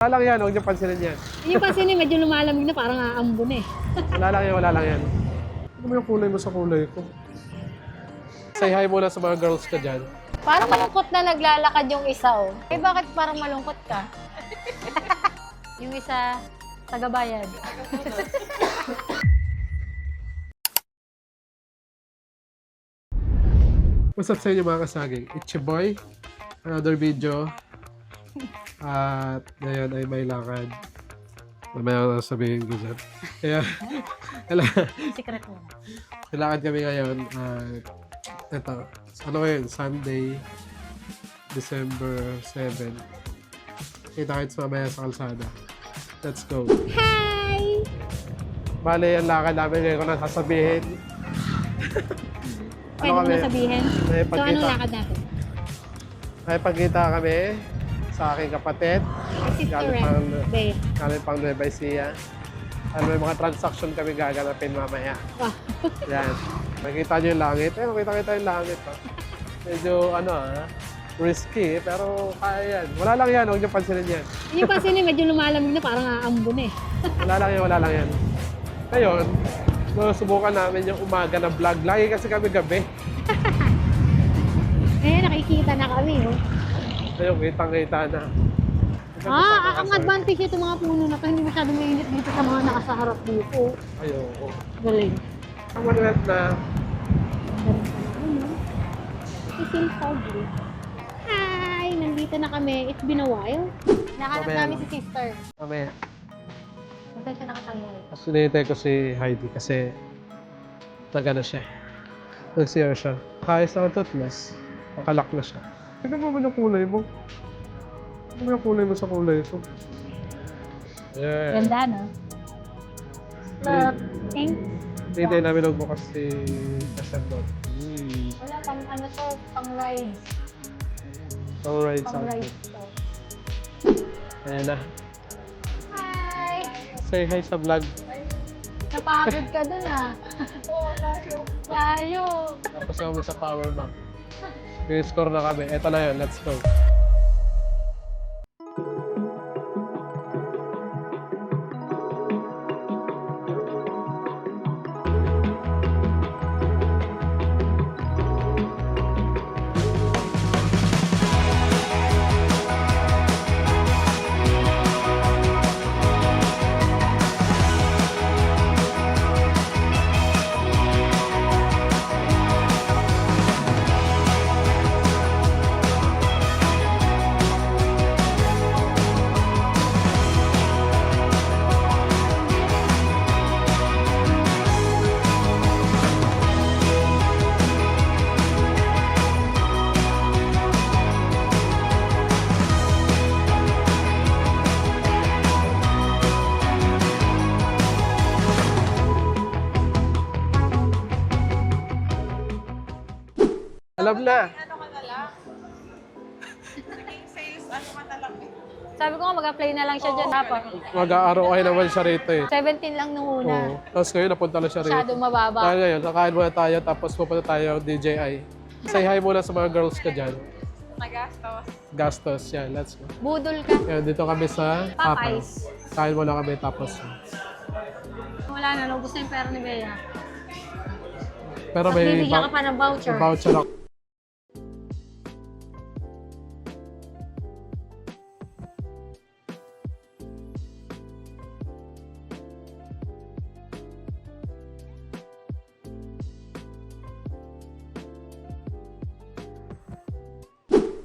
Wala lang yan, huwag niyo pansinin yan. Yung pansinin, medyo lumalamig na parang aambon eh. Wala lang yan, wala lang yan. Ano mo yung kulay mo sa kulay ko? Say hi muna sa mga girls ka dyan. Parang malungkot na naglalakad yung isa oh. Eh bakit parang malungkot ka? Yung isa, taga-bayad. What's up sa inyo mga kasaging? It's your boy. Another video. At ngayon ay may lakad. Mamaya ko sabihin ko dyan. Kaya, Secret mo. lakad kami ngayon. Ito, ano ngayon? Sunday, December 7. Kita-kits mamaya sa kalsada. Let's go. Hi! Bale, ang lakad namin ngayon ko na sasabihin. Pwede mo na sabihin? May So, anong lakad natin? May pagkita kami sa aking kapatid. Sister Galing Red pang, Bay. galing pang Nueva Ecija. May mga transaction kami gaganapin mamaya. Wow. Yan. Makikita nyo yung langit. Makita yung langit. Oh. Medyo, risky, pero kaya yan. Wala lang yan, huwag nyo pansinin yan. Yung pansinin, medyo lumalamig na parang aambon eh. Wala lang yan. Ngayon, subukan namin yung umaga na vlog. Lagi kasi kami gabi. Eh, nakikita na kami oh. Ngayon, kitang-kita na. Ang advantage ito mga puno na to, hindi masyado mainit dito sa mga nakasaharap dito. Ayoko. Galing. Ang manuwet na, Isil Foggy. Hi! Nandito na kami. It's been a while. Nahanap Mamaya namin lang. si sister. mamaya. Saan siya nakatanggal? Sinitay ko si Heidi kasi nagano siya. Nag-CR siya. Kayos na ang toothless. Makalak na siya. Tignan mo naman yung kulay mo. Tignan mo yung kulay mo sa kulay ko. Yeah. Ganda, no? Look. Thanks. Hinintay namin magbukas si December. Wala, pang ano to, pang rides. Alright, Pang sounds rides good. to. Ayan na. Hi! Say hi sa vlog. Napagod ka dun ah. Layo. Tapos kami sa power bank. Yung score na kami. Eto na yun. Let's go. Alam na. Sabi ko nga mag-apply na lang siya dyan. Tapos, Mag-ROI naman siya rito eh. 17 lang nung una. Oo. Tapos ngayon napunta na siya rito. Masyado mababa. Kaya ngayon, kakain muna tayo tapos pupunta tayo DJI. Say hi muna sa mga girls ka dyan. Nagastos. Gastos, yan. Let's go. Budol ka. Yan, dito kami sa Popeyes. Kain muna kami tapos. Wala na, naubos na yung pera ni Bea. Pero may Bibigyan ka pa ng voucher. voucher ako.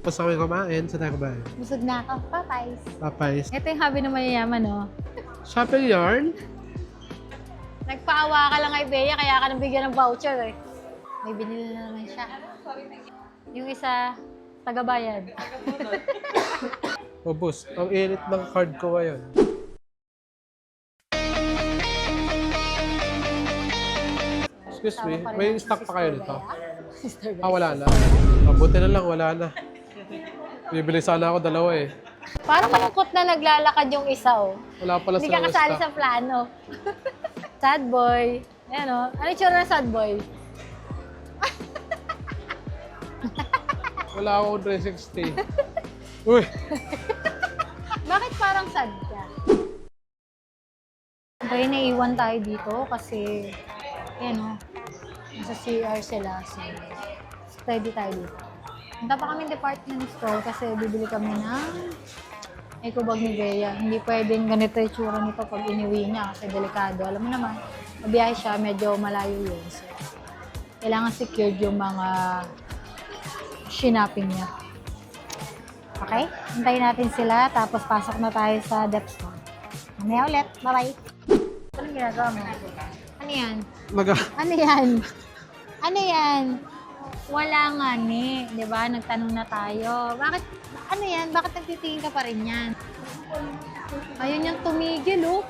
Tapos kami kumain. Saan tayo kumain? Busog na ako. Popeyes. Popeyes. Ito yung hobby ng mayayaman, no? Shopping yarn? Nagpaawa ka lang kay Bea, kaya ka nabigyan ng voucher eh. May binili na naman siya. Yung isa, taga-bayad. Ubus. Ang init ng card ko ngayon. Excuse me, may stock pa kayo dito? Sister Bea. Wala na. Mabuti na lang, wala na. Bibili sana ako dalawa eh. Parang malungkot na naglalakad yung isa oh. Wala pala Hindi sa ka kasali stock. sa plano. Sad boy. Ayan o. Ano yung tsura ng sad boy? Wala akong 360. Uy! Bakit pa parang sad ka. Okay, naiwan tayo dito kasi, yan o, nasa CR sila. So, steady tayo dito. Punta pa kami department store kasi bibili kami ng eco bag ni Bea. Hindi pwedeng ganito yung tsura nito pag iniwi niya kasi delikado. Alam mo naman, mabiyahe siya, medyo malayo yun. So, kailangan secured yung mga shinaping niya. Okay? Hintayin natin sila, tapos pasok na tayo sa depth store. Mamaya ulit. Bye-bye. Anong ginagawa mo? Ano yan? Ano yan? Ano yan? Wala nga ni. Di ba? Nagtanong na tayo. Bakit? Ano yan? Bakit nagtitingin ka pa rin yan? Ayun yung tumigil, oh.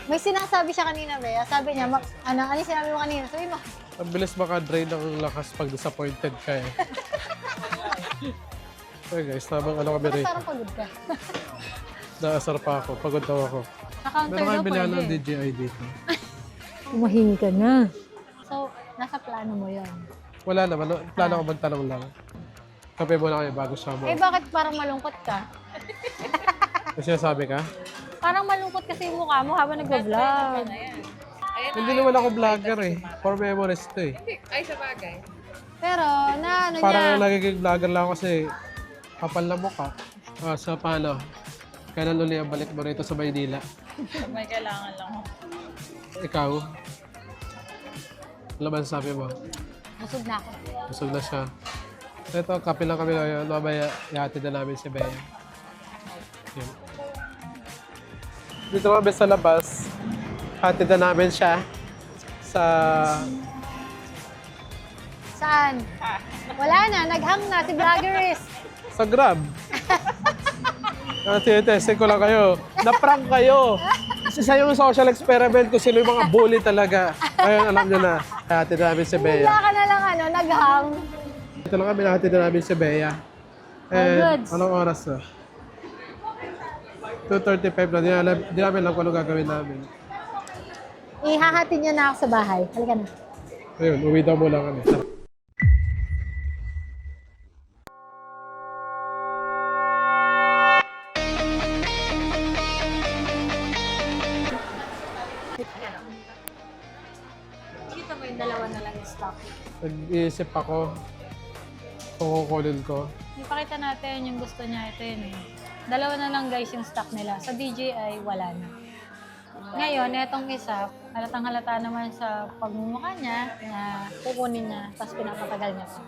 May sinasabi siya kanina, Bea. Sabi niya, ano yung sinabi mo kanina? Sabi mo, Ang bilis maka-drain ng lakas pag disappointed ka eh. Okay guys, tamang ano kami bakit rin. parang pagod ka? Naasar pa ako, pagod daw ako. Sa counter Meron daw kami bilhan ng pwede. DJI dito. Umahingi ka na. So, nasa plano mo yon. Wala naman, plano ko magtanong lang. Kape muna kayo bago siya mo. Eh, bakit parang malungkot ka? Kasi sabi ka? Parang malungkot kasi yung mukha mo habang nag-vlog. Hindi naman ako vlogger eh. For memories to eh. Ay, sa bagay. Pero, na ano Parang niya, nagiging vlogger lang ako kasi kapal na mukha. So paano? Kailan uli ang balik mo rito sa Maynila? May kailangan lang ako. Ikaw? Ano ba sabi mo? busog na ako. Busog na siya. Ito, kape lang kami ngayon. Mamaya, ihatid na namin si Bea. Yun. Dito kami sa labas. Hatid na namin siya sa... Saan? Wala na, naghang na si Vloggerist. sa Grab. Tinetesting ko lang kayo. Na-prank kayo. Kasi sa yung social experiment ko, sino yung mga bully talaga. Ayun, alam nyo na. Hatid na namin si Bigla Bea. ka na lang naghang. Ito lang kami, nahatid na namin si Bea. goods. Anong oras na? 2:35 na. Di namin alam kung ano gagawin namin. Ihahatid niya na ako sa bahay. Halika na. Ayun, uwi daw muna kami. Kita mo yung dalawa na lang yung stock. Nag-iisip ako kung kukunin ko. Ipakita natin yung gusto niya. Ito yun eh. Dalawa na lang guys yung stock nila. Sa DJI, wala na. Ngayon, etong isa, halatang halata naman sa pagmumukha niya na kukunin niya, tapos pinapatagal niya pa.